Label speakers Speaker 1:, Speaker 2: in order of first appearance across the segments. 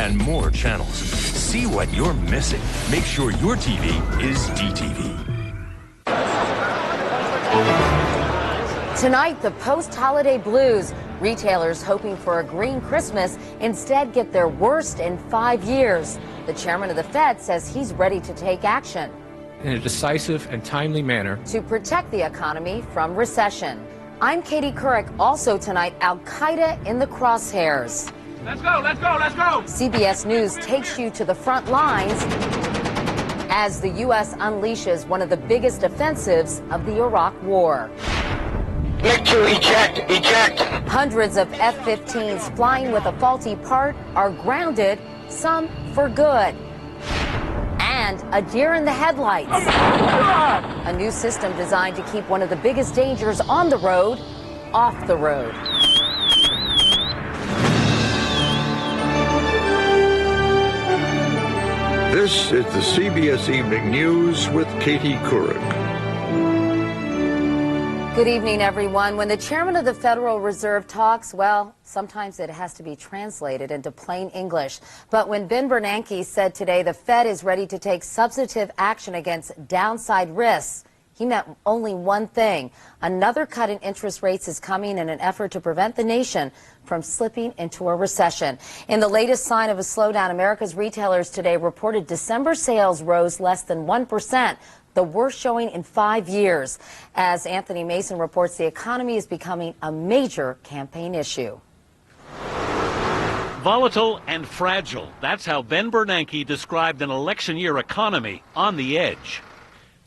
Speaker 1: and more channels. See what you're missing. Make sure your TV is DTV.
Speaker 2: Tonight, the post-holiday blues. Retailers hoping for a green Christmas instead get their worst in 5 years. The chairman of the Fed says he's ready to take action
Speaker 3: in a decisive and timely manner
Speaker 2: to protect the economy from recession. I'm Katie Couric. Also tonight, Al-Qaeda in the crosshairs.
Speaker 4: Let's go, let's go, let's go!
Speaker 2: CBS News takes you to the front lines as the U.S. unleashes one of the biggest offensives of the Iraq War.
Speaker 5: Victor, eject, eject!
Speaker 2: Hundreds of F-15s flying with a faulty part are grounded, some for good. And a deer in the headlights. A new system designed to keep one of the biggest dangers on the road off the road.
Speaker 6: This is the CBS Evening News with Katie Couric.
Speaker 2: Good evening, everyone. When the chairman of the Federal Reserve talks, well, sometimes it has to be translated into plain English. But when Ben Bernanke said today the Fed is ready to take substantive action against downside risks, he meant only one thing. Another cut in interest rates is coming in an effort to prevent the nation from slipping into a recession. In the latest sign of a slowdown, America's retailers today reported December sales rose less than 1%. The worst showing in 5 years. As Anthony Mason reports, the economy is becoming a major campaign issue.
Speaker 7: Volatile and fragile. That's how Ben Bernanke described an election year economy on the edge.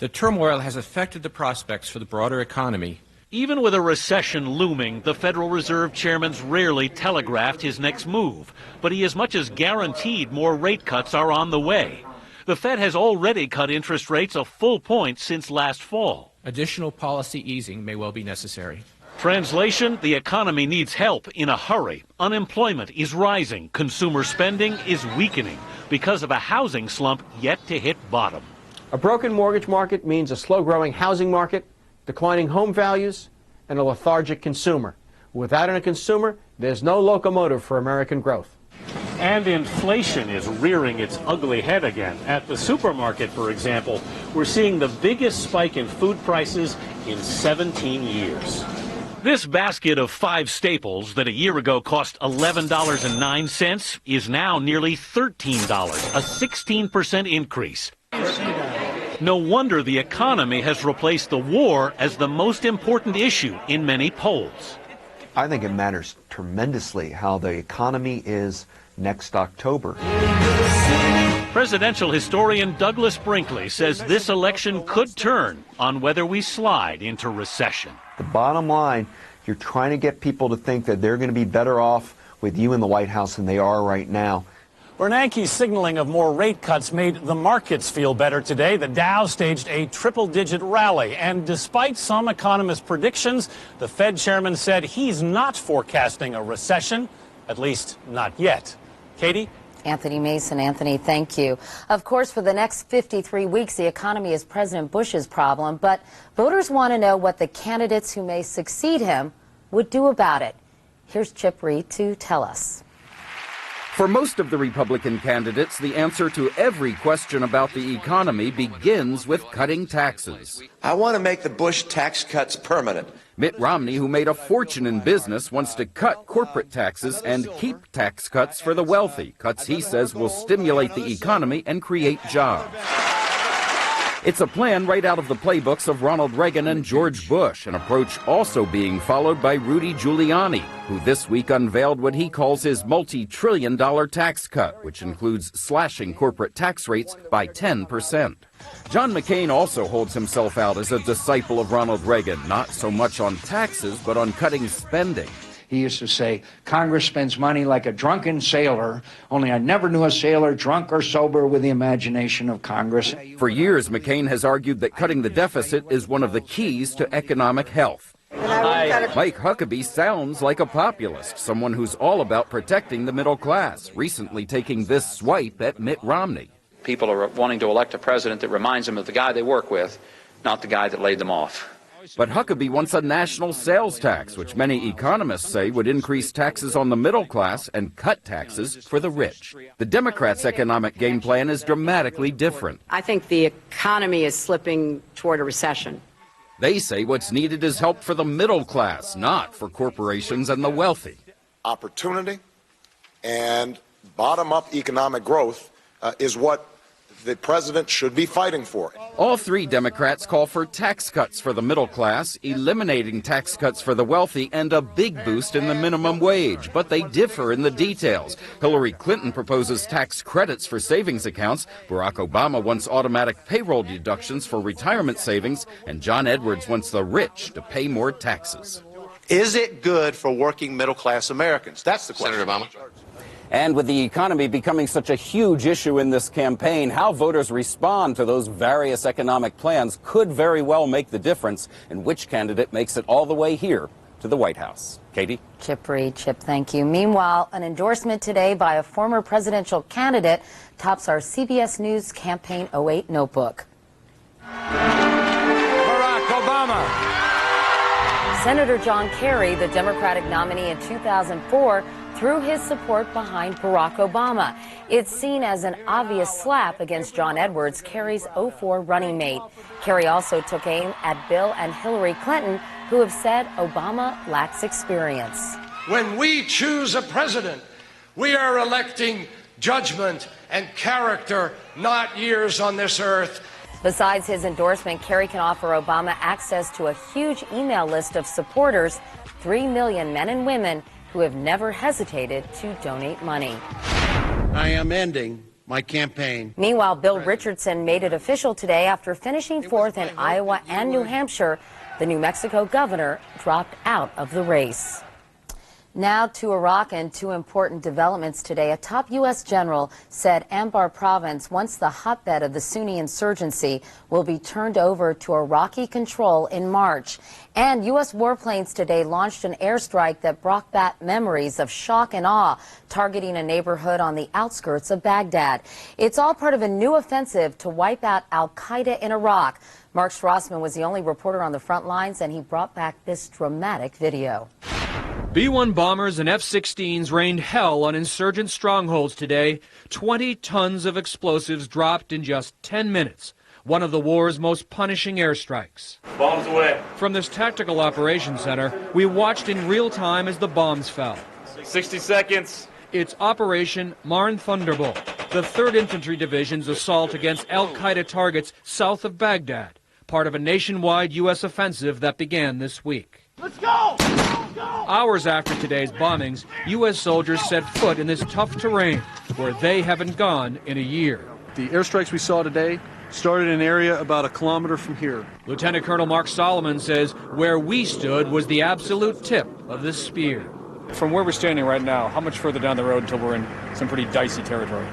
Speaker 3: The turmoil has affected the prospects for the broader economy.
Speaker 7: Even with a recession looming, the Federal Reserve chairman's rarely telegraphed his next move. But he as much as guaranteed more rate cuts are on the way. The Fed has already cut interest rates a full point since last fall.
Speaker 3: Additional policy easing may well be necessary.
Speaker 7: Translation, the economy needs help in a hurry. Unemployment is rising. Consumer spending is weakening because of a housing slump yet to hit bottom.
Speaker 8: A broken mortgage market means a slow-growing housing market, declining home values, and a lethargic consumer. Without a consumer, there's no locomotive for American growth.
Speaker 9: And inflation is rearing its ugly head again. At the supermarket, for example, we're seeing the biggest spike in food prices in 17 years.
Speaker 7: This basket of 5 staples that a year ago cost $11.09 is now nearly $13, a 16% increase. No wonder the economy has replaced the war as the most important issue in many polls.
Speaker 10: I think it matters tremendously how the economy is next October.
Speaker 7: Presidential historian Douglas Brinkley says this election could turn on whether we slide into recession.
Speaker 10: The bottom line, you're trying to get people to think that they're going to be better off with you in the White House than they are right now.
Speaker 9: Bernanke's signaling of more rate cuts made the markets feel better today. The Dow staged a triple-digit rally. And despite some economists' predictions, the Fed chairman said he's not forecasting a recession, at least not yet. Katie?
Speaker 2: Anthony Mason. Anthony, thank you. Of course, for the next 53 weeks, the economy is President Bush's problem, but voters want to know what the candidates who may succeed him would do about it. Here's Chip Reed to tell us.
Speaker 11: For most of the Republican candidates, the answer to every question about the economy begins with cutting taxes.
Speaker 12: I want to make the Bush tax cuts permanent.
Speaker 11: Mitt Romney, who made a fortune in business, wants to cut corporate taxes and keep tax cuts for the wealthy, cuts he says will stimulate the economy and create jobs. It's a plan right out of the playbooks of Ronald Reagan and George Bush, an approach also being followed by Rudy Giuliani, who this week unveiled what he calls his multi-trillion-dollar tax cut, which includes slashing corporate tax rates by 10%. John McCain also holds himself out as a disciple of Ronald Reagan, not so much on taxes, but on cutting spending.
Speaker 13: He used to say, Congress spends money like a drunken sailor, only I never knew a sailor drunk or sober with the imagination of Congress.
Speaker 11: For years, McCain has argued that cutting the deficit is one of the keys to economic health. Mike Huckabee sounds like a populist, someone who's all about protecting the middle class, recently taking this swipe at Mitt Romney.
Speaker 14: People are wanting to elect a president that reminds them of the guy they work with, not the guy that laid them off.
Speaker 11: But Huckabee wants a national sales tax, which many economists say would increase taxes on the middle class and cut taxes for the rich. The Democrats' economic game plan is dramatically different.
Speaker 14: I think the economy is slipping toward a recession.
Speaker 11: They say what's needed is help for the middle class, not for corporations and the wealthy.
Speaker 15: Opportunity and bottom-up economic growth is what the president should be fighting for.
Speaker 11: All three Democrats call for tax cuts for the middle class, eliminating tax cuts for the wealthy, and a big boost in the minimum wage. But they differ in the details. Hillary Clinton proposes tax credits for savings accounts. Barack Obama wants automatic payroll deductions for retirement savings. And John Edwards wants the rich to pay more taxes.
Speaker 16: Is it good for working middle-class Americans? That's the question.
Speaker 17: Senator Obama. And with the economy becoming such a huge issue in this campaign, how voters respond to those various economic plans could very well make the difference in which candidate makes it all the way here to the White House. Katie?
Speaker 2: Chip Reed. Chip, thank you. Meanwhile, an endorsement today by a former presidential candidate tops our CBS News Campaign 08 notebook.
Speaker 4: Barack Obama.
Speaker 2: Senator John Kerry, the Democratic nominee in 2004, threw his support behind Barack Obama. It's seen as an obvious slap against John Edwards, Kerry's 04 running mate. Kerry also took aim at Bill and Hillary Clinton, who have said Obama lacks experience.
Speaker 18: When we choose a president, we are electing judgment and character, not years on this earth.
Speaker 2: Besides his endorsement, Kerry can offer Obama access to a huge email list of supporters, 3 million men and women who have never hesitated to donate money.
Speaker 19: I am ending my campaign.
Speaker 2: Meanwhile, Bill Richardson made it official today after finishing fourth in Iowa and New Hampshire. The New Mexico governor dropped out of the race. Now to Iraq and two important developments today. A top U.S. general said Anbar province, once the hotbed of the Sunni insurgency, will be turned over to Iraqi control in March. And U.S. warplanes today launched an airstrike that brought back memories of shock and awe, targeting a neighborhood on the outskirts of Baghdad. It's all part of a new offensive to wipe out al-Qaeda in Iraq. Mark Strassman was the only reporter on the front lines, and he brought back this dramatic video.
Speaker 3: B-1 bombers and F-16s rained hell on insurgent strongholds today. 20 tons of explosives dropped in just 10 minutes. One of the war's most punishing airstrikes.
Speaker 4: Bombs away.
Speaker 3: From this tactical operations center, we watched in real time as the bombs fell.
Speaker 4: 60 seconds.
Speaker 3: It's Operation Marne Thunderbolt, the 3rd Infantry Division's assault against al-Qaeda targets south of Baghdad, part of a nationwide U.S. offensive that began this week.
Speaker 4: Let's go!
Speaker 3: Hours after today's bombings, U.S. soldiers set foot in this tough terrain where they haven't gone in a year.
Speaker 20: The airstrikes we saw today started in an area about 1 kilometer from here.
Speaker 3: Lieutenant Colonel Mark Solomon says where we stood was the absolute tip of this spear.
Speaker 21: From where we're standing right now, how much further down the road until we're in some pretty dicey territory?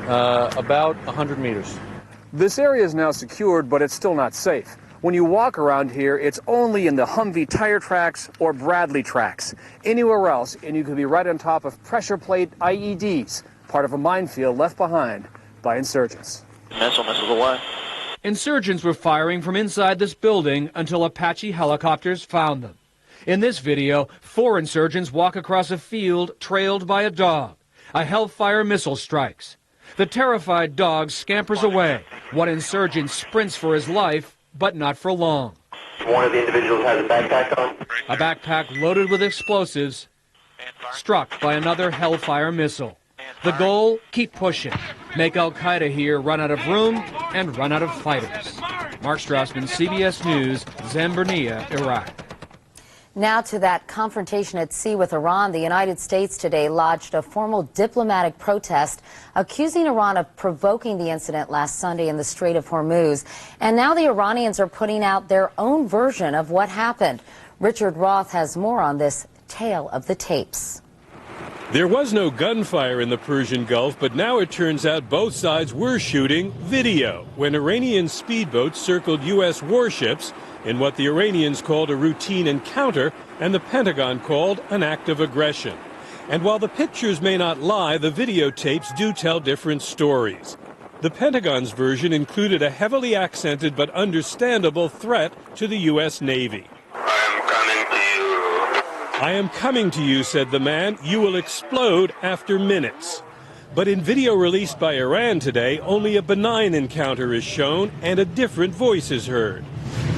Speaker 20: About 100 meters.
Speaker 21: This area is now secured, but it's still not safe. When you walk around here, it's only in the Humvee tire tracks or Bradley tracks. Anywhere else, and you could be right on top of pressure plate IEDs, part of a minefield left behind by insurgents.
Speaker 5: Missiles away.
Speaker 3: Insurgents were firing from inside this building until Apache helicopters found them. In this video, 4 insurgents walk across a field trailed by a dog. A Hellfire missile strikes. The terrified dog scampers away. One insurgent sprints for his life, but not for long.
Speaker 5: One of the individuals has a backpack on.
Speaker 3: A backpack loaded with explosives, struck by another Hellfire missile. The goal, keep pushing. Make al-Qaeda here run out of room and run out of fighters. Mark Strassman, CBS News, Zambernia, Iraq.
Speaker 2: Now to that confrontation at sea with Iran. The United States today lodged a formal diplomatic protest accusing Iran of provoking the incident last Sunday in the Strait of Hormuz. And now the Iranians are putting out their own version of what happened. Richard Roth has more on this tale of the tapes.
Speaker 22: There was no gunfire in the Persian Gulf, but now it turns out both sides were shooting video when Iranian speedboats circled U.S. warships in what the Iranians called a routine encounter and the Pentagon called an act of aggression. And while the pictures may not lie, the videotapes do tell different stories. The Pentagon's version included a heavily accented but understandable threat to the U.S. Navy. I am coming to you, said the man. You will explode after minutes. But in video released by Iran today, only a benign encounter is shown and a different voice is heard.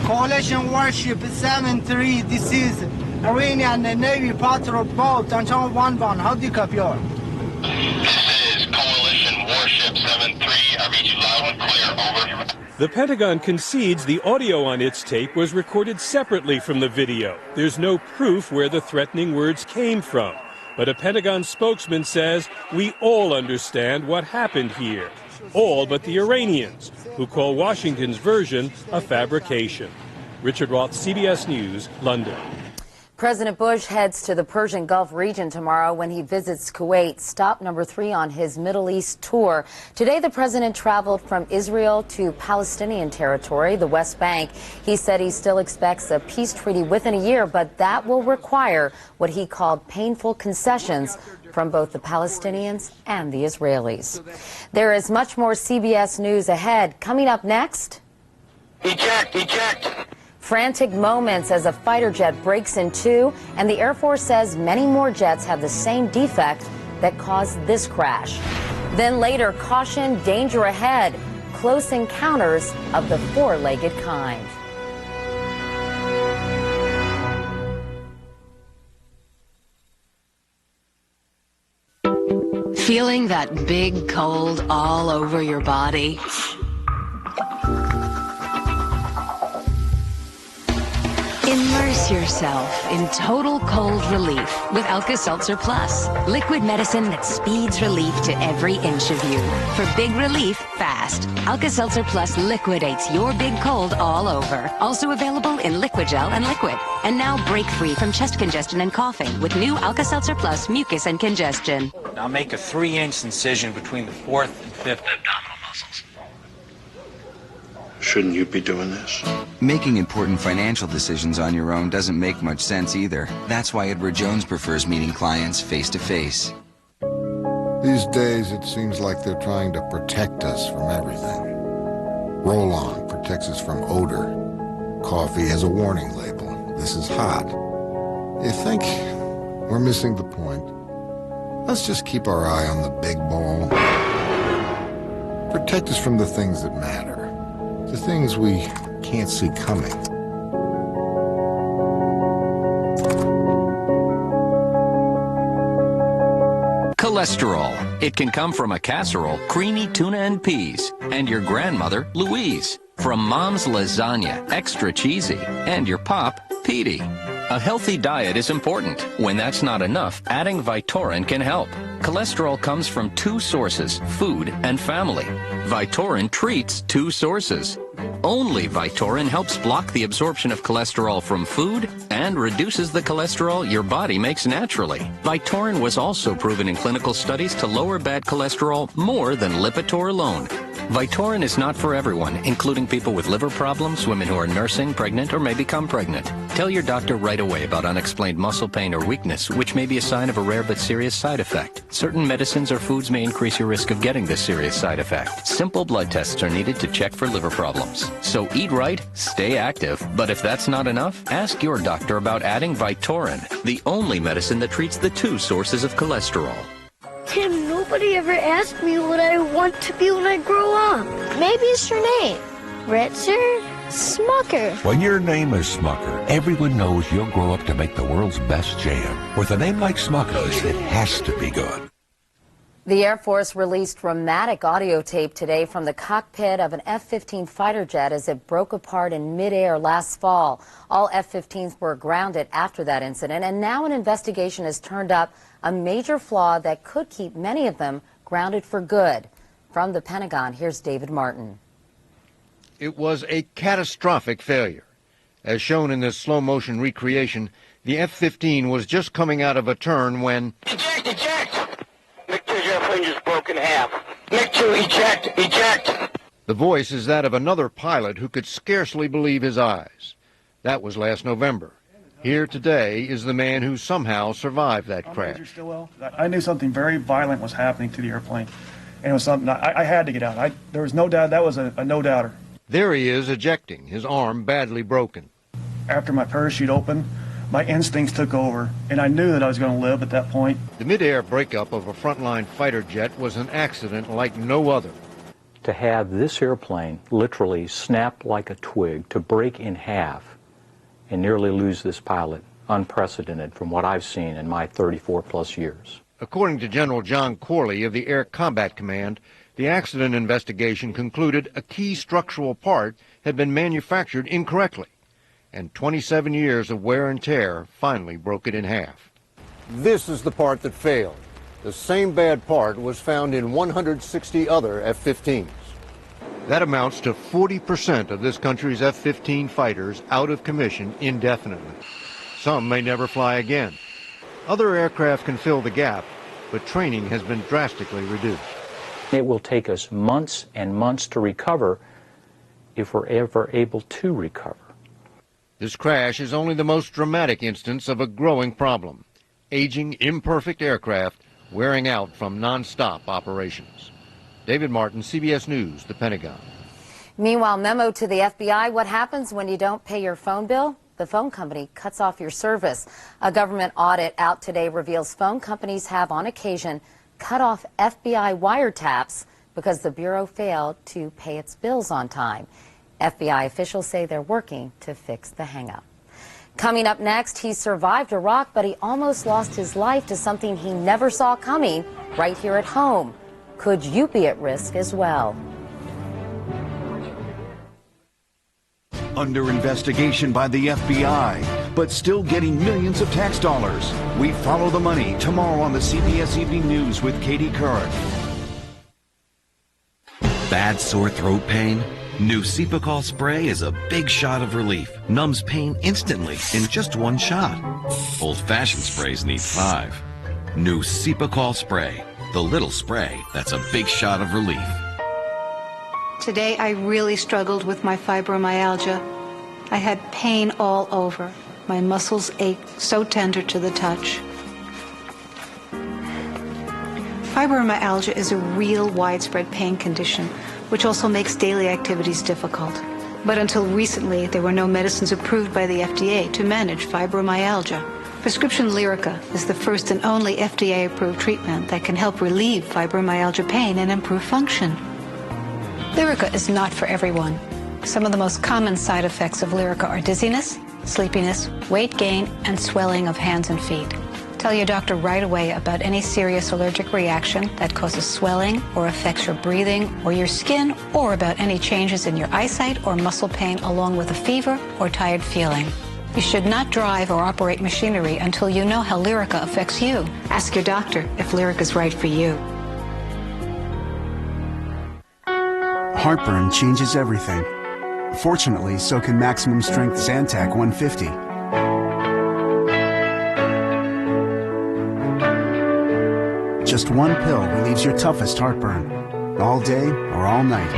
Speaker 1: Coalition warship 7-3, this is Iranian Navy patrol boat, Tanchang Wanban. How do you copy?
Speaker 6: This is Coalition warship 7-3. I read you loud and clear, over.
Speaker 22: The Pentagon concedes the audio on its tape was recorded separately from the video. There's no proof where the threatening words came from. But a Pentagon spokesman says we all understand what happened here. All but the Iranians, who call Washington's version a fabrication. Richard Roth, CBS News, London.
Speaker 2: President Bush heads to the Persian Gulf region tomorrow when he visits Kuwait, stop number 3 on his Middle East tour. Today, the president traveled from Israel to Palestinian territory, the West Bank. He said he still expects a peace treaty within a year, but that will require what he called painful concessions from both the Palestinians and the Israelis. There is much more CBS News ahead. Coming up next...
Speaker 6: Eject!
Speaker 2: Frantic moments as a fighter jet breaks in two, and the Air Force says many more jets have the same defect that caused this crash. Then later, caution, danger ahead, close encounters of the four-legged kind.
Speaker 23: Feeling that big cold all over your body? Immerse yourself in total cold relief with Alka-Seltzer Plus. Liquid medicine that speeds relief to every inch of you. For big relief, fast. Alka-Seltzer Plus liquidates your big cold all over. Also available in liquid gel and liquid. And now break free from chest congestion and coughing with new Alka-Seltzer Plus mucus and congestion.
Speaker 24: Now make a 3-inch incision between the 4th and 5th abdominal muscles.
Speaker 19: Shouldn't you be doing this?
Speaker 25: Making important financial decisions on your own doesn't make much sense either. That's why Edward Jones prefers meeting clients face-to-face.
Speaker 26: These days, it seems like they're trying to protect us from everything. Roll-On protects us from odor. Coffee has a warning label. This is hot. You think we're missing the point? Let's just keep our eye on the big ball. Protect us from the things that matter. The things we can't see coming.
Speaker 27: Cholesterol. It can come from a casserole, creamy tuna and peas, and your grandmother, Louise. From Mom's lasagna, extra cheesy, and your pop, Petey. A healthy diet is important. When that's not enough, adding Vytorin can help. Cholesterol comes from 2 sources, food and family. Vytorin treats 2 sources. Only Vytorin helps block the absorption of cholesterol from food and reduces the cholesterol your body makes naturally. Vytorin was also proven in clinical studies to lower bad cholesterol more than Lipitor alone. Vytorin is not for everyone, including people with liver problems, women who are nursing, pregnant, or may become pregnant. Tell your doctor right away about unexplained muscle pain or weakness, which may be a sign of a rare but serious side effect. Certain medicines or foods may increase your risk of getting this serious side effect. Simple blood tests are needed to check for liver problems. So eat right, stay active, but if that's not enough, ask your doctor about adding Vytorin, the only medicine that treats the 2 sources of cholesterol.
Speaker 28: Tim, nobody ever asked me what I want to be when I grow up. Maybe it's your name. Ritzer? Smucker.
Speaker 29: When your name is Smucker, everyone knows you'll grow up to make the world's best jam. With a name like Smucker's, it has to be good.
Speaker 2: The Air Force released dramatic audio tape today from the cockpit of an F-15 fighter jet as it broke apart in midair last fall. All F-15s were grounded after that incident, and now an investigation has turned up a major flaw that could keep many of them grounded for good. From the Pentagon, here's David Martin.
Speaker 8: It was a catastrophic failure. As shown in this slow-motion recreation, the F-15 was just coming out of a turn when...
Speaker 6: Eject! MiG-2's airplane just broke in half. MiG-2, eject!
Speaker 8: The voice is that of another pilot who could scarcely believe his eyes. That was last November. Here today is the man who somehow survived that crash.
Speaker 30: I knew something very violent was happening to the airplane.
Speaker 7: and it was something I had to get out. There was no doubt that was a no-doubter.
Speaker 9: There he is ejecting, his arm badly broken.
Speaker 7: After my parachute opened, my instincts took over, and I knew that I was going to live at that point.
Speaker 9: The mid-air breakup of a frontline fighter jet was an accident like no other.
Speaker 10: To have this airplane literally snap like a twig, to break in half and nearly lose this pilot, unprecedented from what I've seen in my 34-plus years.
Speaker 9: According to General John Corley of the Air Combat Command, the accident investigation concluded a key structural part had been manufactured incorrectly, and 27 years of wear and tear finally broke it in half. This is the part that failed. The same bad part was found in 160 other F-15s. That amounts to 40% of this country's F-15 fighters out of commission indefinitely. Some may never fly again. Other aircraft can fill the gap, but training has been drastically reduced.
Speaker 10: It will take us months and months to recover if we're ever able to recover.
Speaker 9: This crash is only the most dramatic instance of a growing problem. Aging, imperfect aircraft wearing out from non-stop operations. David Martin, CBS News, the Pentagon.
Speaker 2: Meanwhile, memo to the FBI, what happens when you don't pay your phone bill? The phone company cuts off your service. A government audit out today reveals phone companies have, on occasion, cut off FBI wiretaps because the Bureau failed to pay its bills on time. FBI officials say they're working to fix the hang-up. Coming up next, he survived Iraq, but he almost lost his life to something he never saw coming right here at home. Could you be at risk as well?
Speaker 11: Under investigation by the FBI, but still getting millions of tax dollars. We follow the money tomorrow on the CBS Evening News with Katie Curran.
Speaker 12: Bad sore throat pain? New Cepacol spray is a big shot of relief. Numbs pain instantly in just one shot. Old-fashioned sprays need 5. New Cepacol spray. The little spray that's a big shot of relief.
Speaker 13: Today I really struggled with my fibromyalgia. I had pain all over. My muscles ached, so tender to the touch. Fibromyalgia is a real widespread pain condition, which also makes daily activities difficult. But until recently, there were no medicines approved by the FDA to manage fibromyalgia. Prescription Lyrica is the first and only FDA-approved treatment that can help relieve fibromyalgia pain and improve function. Lyrica is not for everyone. Some of the most common side effects of Lyrica are dizziness, sleepiness, weight gain, and swelling of hands and feet. Tell your doctor right away about any serious allergic reaction that causes swelling or affects your breathing or your skin, or about any changes in your eyesight or muscle pain along with a fever or tired feeling. You should not drive or operate machinery until you know how Lyrica affects you. Ask your doctor if Lyrica is right for you.
Speaker 14: Heartburn changes everything. Fortunately, so can Maximum Strength Zantac 150. Just one pill relieves your toughest heartburn, all day or all night.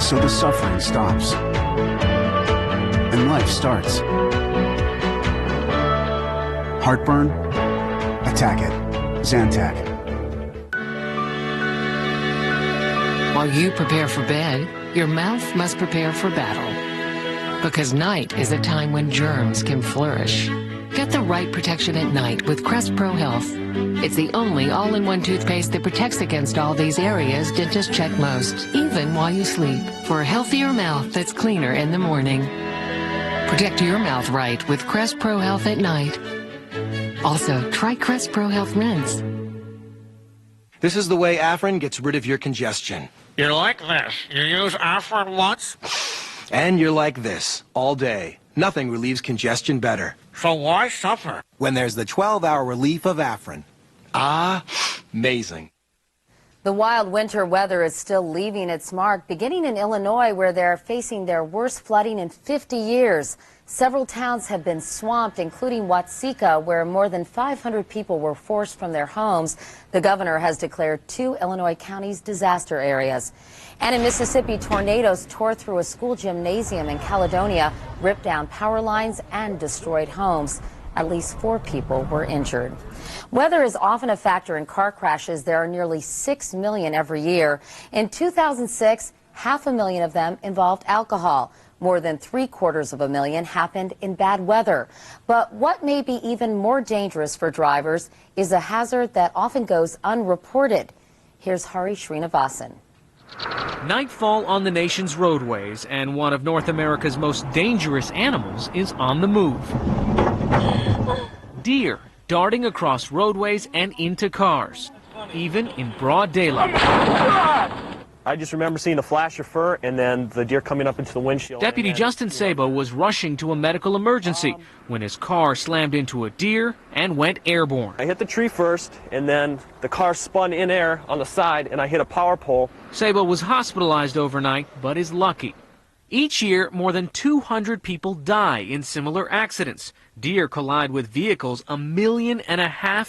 Speaker 14: So the suffering stops, and life starts. Heartburn? Attack it. Zantac.
Speaker 15: While you prepare for bed, your mouth must prepare for battle. Because night is a time when germs can flourish. Get the right protection at night with Crest Pro Health. It's the only all-in-one toothpaste that protects against all these areas dentists check most, even while you sleep. For a healthier mouth that's cleaner in the morning. Protect your mouth right with Crest Pro Health at night. Also, try Crest Pro Health Rinse.
Speaker 16: This is the way Afrin gets rid of your congestion.
Speaker 30: You're like this. You use Afrin once,
Speaker 16: and you're like this all day. Nothing relieves congestion better.
Speaker 30: So why suffer?
Speaker 16: When there's the 12-hour relief of Afrin. Amazing.
Speaker 2: The wild winter weather is still leaving its mark, beginning in Illinois, where they're facing their worst flooding in 50 years. Several towns have been swamped, including Watseka, where more than 500 people were forced from their homes. The governor has declared 2 Illinois counties disaster areas. And in Mississippi, tornadoes tore through a school gymnasium in Caledonia, ripped down power lines, and destroyed homes. At least 4 people were injured. Weather is often a factor in car crashes. There are nearly 6 million every year. In 2006, 500,000 of them involved alcohol. More than 750,000 happened in bad weather. But what may be even more dangerous for drivers is a hazard that often goes unreported. Here's Hari Srinivasan.
Speaker 1: Nightfall on the nation's roadways, and one of North America's most dangerous animals is on the move. Deer darting across roadways and into cars, even in broad daylight.
Speaker 3: I just remember seeing a flash of fur and then the deer coming up into the windshield.
Speaker 1: Deputy Justin Sabo was rushing to a medical emergency when his car slammed into a deer and went airborne.
Speaker 3: I hit the tree first, and then the car spun in air on the side, and I hit a power pole.
Speaker 1: Sabo was hospitalized overnight, but is lucky. Each year, more than 200 people die in similar accidents. Deer collide with vehicles 1.5 million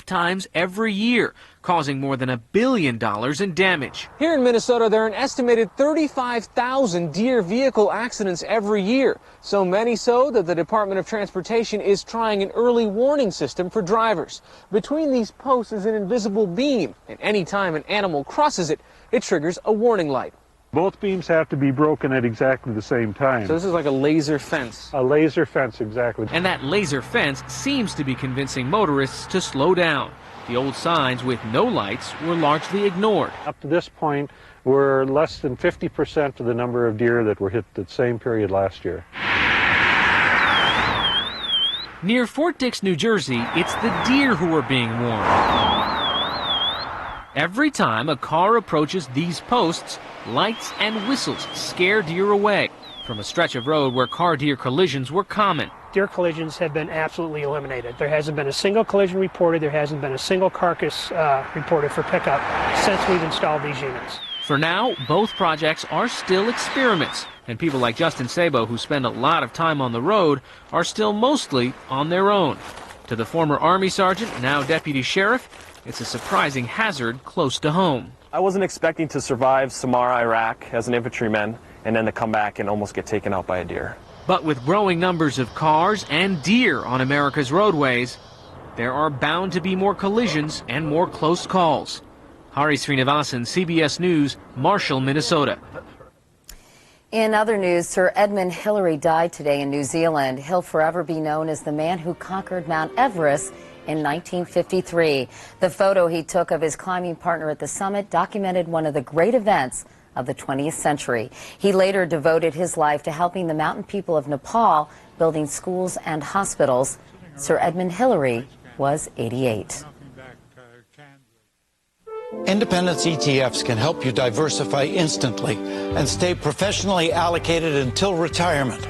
Speaker 1: times every year, causing more than $1 billion in damage. Here in Minnesota, there are an estimated 35,000 deer vehicle accidents every year. So many so that the Department of Transportation is trying an early warning system for drivers. Between these posts is an invisible beam, and any time an animal crosses it, it triggers a warning light.
Speaker 4: Both beams have to be broken at exactly the same time.
Speaker 1: So this is like a laser fence.
Speaker 4: A laser fence, exactly.
Speaker 1: And that laser fence seems to be convincing motorists to slow down. The old signs with no lights were largely ignored.
Speaker 4: Up to this point, we're less than 50% of the number of deer that were hit the same period last year.
Speaker 1: Near Fort Dix, New Jersey, it's the deer who are being warned. Every time a car approaches these posts, lights and whistles scare deer away from a stretch of road where car-deer collisions were common.
Speaker 5: Deer collisions have been absolutely eliminated. There hasn't been a single collision reported. There hasn't been a single carcass reported for pickup since we've installed these units.
Speaker 1: For now, both projects are still experiments, and people like Justin Sabo, who spend a lot of time on the road, are still mostly on their own. To the former Army sergeant, now deputy sheriff, it's a surprising hazard close to home.
Speaker 3: I wasn't expecting to survive Samara, Iraq as an infantryman and then to come back and almost get taken out by a deer.
Speaker 1: But with growing numbers of cars and deer on America's roadways, there are bound to be more collisions and more close calls. Hari Srinivasan, CBS News, Marshall, Minnesota.
Speaker 2: In other news, Sir Edmund Hillary died today in New Zealand. He'll forever be known as the man who conquered Mount Everest in 1953. The photo he took of his climbing partner at the summit documented one of the great events of the 20th century. He later devoted his life to helping the mountain people of Nepal, building schools and hospitals. Sir Edmund Hillary was 88.
Speaker 17: Independence ETFs can help you diversify instantly and stay professionally allocated until retirement.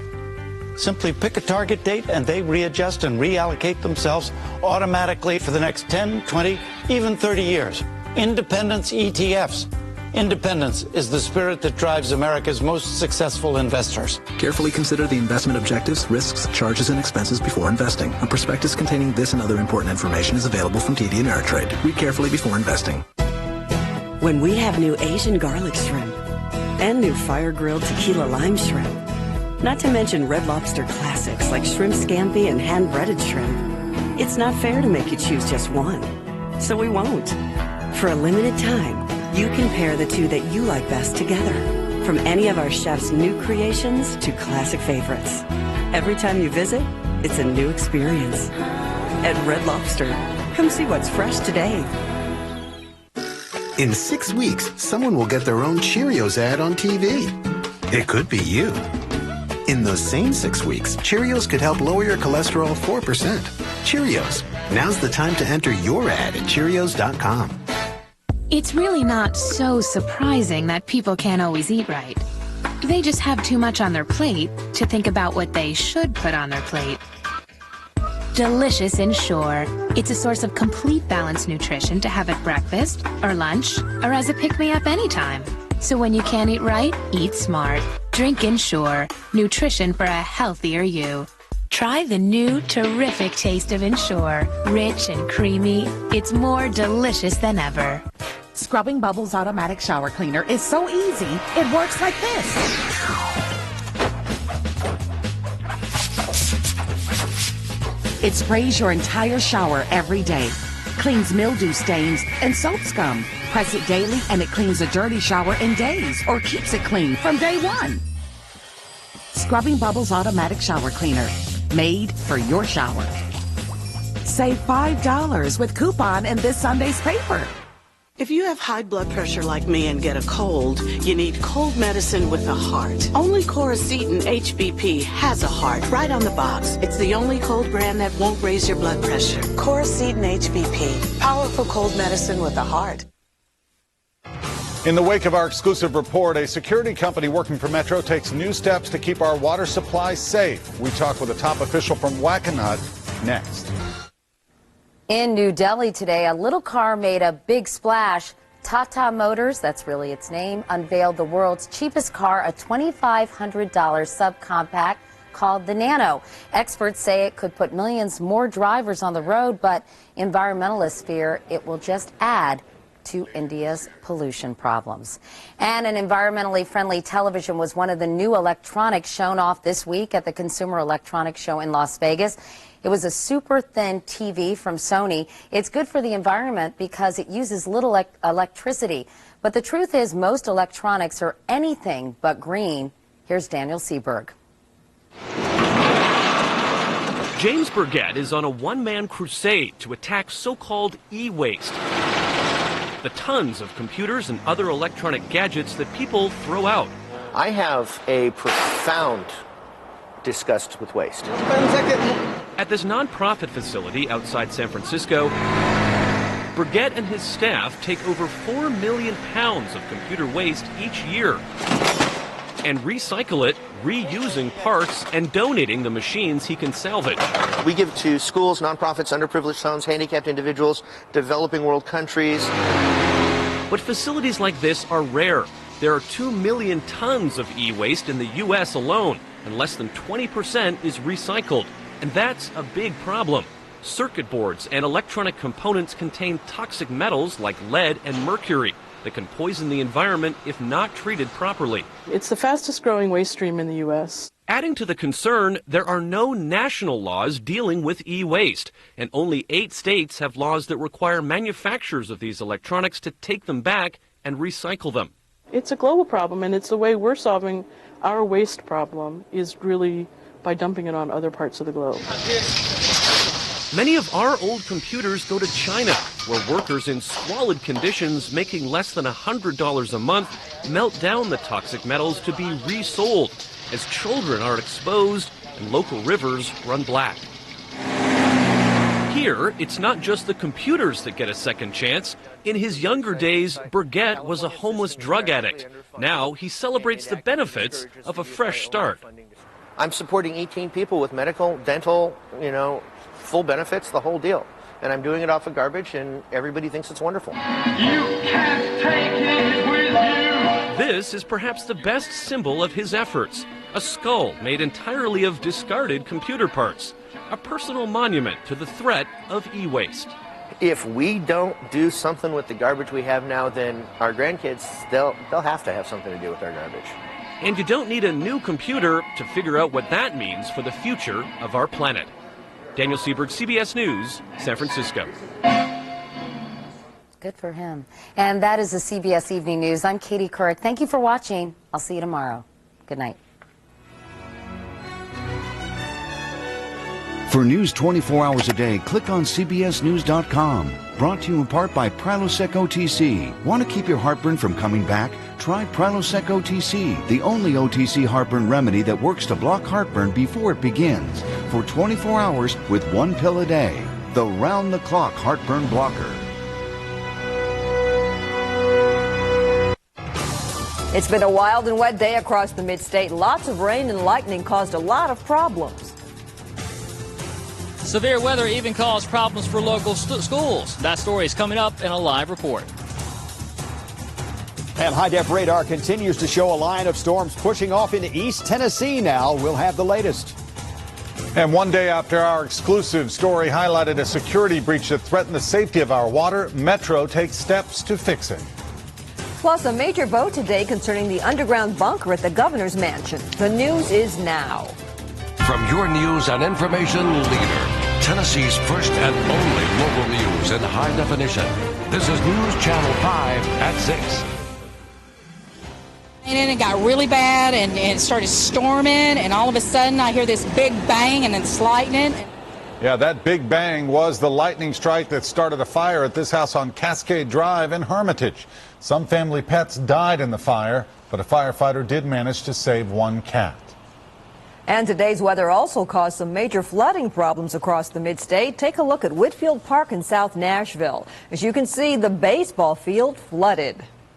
Speaker 17: Simply pick a target date and they readjust and reallocate themselves automatically for the next 10, 20, even 30 years. Independence ETFs. Independence is the spirit that drives America's most successful investors.
Speaker 18: Carefully consider the investment objectives, risks, charges, and expenses before investing. A prospectus containing this and other important information is available from TD Ameritrade. Read carefully before investing.
Speaker 20: When we have new Asian garlic shrimp and new fire-grilled tequila lime shrimp, not to mention Red Lobster classics like shrimp scampi and hand-breaded shrimp, it's not fair to make you choose just one. So we won't. For a limited time, you can pair the two that you like best together. From any of our chefs' new creations to classic favorites. Every time you visit, it's a new experience. At Red Lobster, come see what's fresh today.
Speaker 21: In 6 weeks, someone will get their own Cheerios ad on TV. It could be you. In those same 6 weeks, Cheerios could help lower your cholesterol 4%. Cheerios. Now's the time to enter your ad at Cheerios.com.
Speaker 22: It's really not so surprising that people can't always eat right. They just have too much on their plate to think about what they should put on their plate. Delicious Ensure. It's a source of complete balanced nutrition to have at breakfast or lunch or as a pick-me-up anytime. So when you can't eat right, eat smart. Drink Ensure. Nutrition for a healthier you. Try the new terrific taste of Ensure. Rich and creamy. It's more delicious than ever.
Speaker 23: Scrubbing Bubbles Automatic Shower Cleaner is so easy, it works like this. It sprays your entire shower every day. Cleans mildew stains and soap scum. Press it daily and it cleans a dirty shower in days or keeps it clean from day one. Scrubbing Bubbles Automatic Shower Cleaner. Made for your shower. Save $5 with coupon in this Sunday's paper.
Speaker 6: If you have high blood pressure like me and get a cold, you need cold medicine with a heart. Only Coracetin HBP has a heart right on the box. It's the only cold brand that won't raise your blood pressure. Coracetin HBP, powerful cold medicine with a heart.
Speaker 7: In the wake of our exclusive report, a security company working for Metro takes new steps to keep our water supply safe. We talk with a top official from Wackenhut next.
Speaker 2: In New Delhi today, a little car made a big splash. Tata Motors, that's really its name, unveiled the world's cheapest car, a $2,500 subcompact called the Nano. Experts say it could put millions more drivers on the road, but environmentalists fear it will just add to India's pollution problems. And an environmentally friendly television was one of the new electronics shown off this week at the Consumer Electronics Show in Las Vegas. It was a super thin TV from Sony. It's good for the environment because it uses little electricity. But the truth is most electronics are anything but green. Here's Daniel Seberg.
Speaker 1: James Burgett is on a one-man crusade to attack so-called e-waste. The tons of computers and other electronic gadgets that people throw out.
Speaker 8: I have a profound disgust with waste.
Speaker 1: At this nonprofit facility outside San Francisco, Burgett and his staff take over 4 million pounds of computer waste each year and recycle it, reusing parts and donating the machines he can salvage.
Speaker 8: We give to schools, nonprofits, underprivileged homes, handicapped individuals, developing world countries.
Speaker 1: But facilities like this are rare. There are 2 million tons of e-waste in the U.S. alone, and less than 20% is recycled. And that's a big problem. Circuit boards and electronic components contain toxic metals like lead and mercury that can poison the environment if not treated properly.
Speaker 19: It's the fastest growing waste stream in the U.S.
Speaker 1: Adding to the concern, there are no national laws dealing with e-waste, and only 8 states have laws that require manufacturers of these electronics to take them back and recycle them.
Speaker 19: It's a global problem, and it's the way we're solving our waste problem is really by dumping it on other parts of the globe.
Speaker 1: Many of our old computers go to China, where workers in squalid conditions making less than $100 a month melt down the toxic metals to be resold, as children are exposed and local rivers run black. Here, it's not just the computers that get a second chance. In his younger days, Burgett was a homeless drug addict. Now he celebrates the benefits of a fresh start.
Speaker 8: I'm supporting 18 people with medical, dental, full benefits, the whole deal. And I'm doing it off of garbage, and everybody thinks it's wonderful.
Speaker 1: You can't take it with you. This is perhaps the best symbol of his efforts. A skull made entirely of discarded computer parts. A personal monument to the threat of e-waste.
Speaker 8: If we don't do something with the garbage we have now, then our grandkids, they'll have to have something to do with our garbage.
Speaker 1: And you don't need a new computer to figure out what that means for the future of our planet. Daniel Seberg, CBS News, San Francisco.
Speaker 2: Good for him. And that is the CBS Evening News. I'm Katie Couric. Thank you for watching. I'll see you tomorrow. Good night.
Speaker 11: For news 24 hours a day, click on CBSNews.com. Brought to you in part by Prilosec OTC. Want to keep your heartburn from coming back? Try Prilosec OTC, the only OTC heartburn remedy that works to block heartburn before it begins. For 24 hours with 1 pill a day. The round-the-clock heartburn blocker.
Speaker 24: It's been a wild and wet day across the mid-state. Lots of rain and lightning caused a lot of problems.
Speaker 25: Severe weather even caused problems for local schools. That story is coming up in a live report.
Speaker 26: And high-def radar continues to show a line of storms pushing off into East Tennessee now. We'll have the latest.
Speaker 7: And one day after our exclusive story highlighted a security breach that threatened the safety of our water, Metro takes steps to fix it.
Speaker 24: Plus, a major vote today concerning the underground bunker at the governor's mansion. The news is now.
Speaker 27: From your news and information leader,
Speaker 9: Tennessee's first and only local news in high definition. This is News Channel 5 at 6.
Speaker 10: And then it got really bad, and it started storming, and all of a sudden I hear this big bang, and it's lightning.
Speaker 7: Yeah, that big bang was the lightning strike that started a fire at this house on Cascade Drive in Hermitage. Some family pets died in the fire, but a firefighter did manage to save one cat.
Speaker 24: And today's weather also caused some major flooding problems across the mid-state. Take a look at Whitfield Park in South Nashville. As you can see, the baseball field flooded.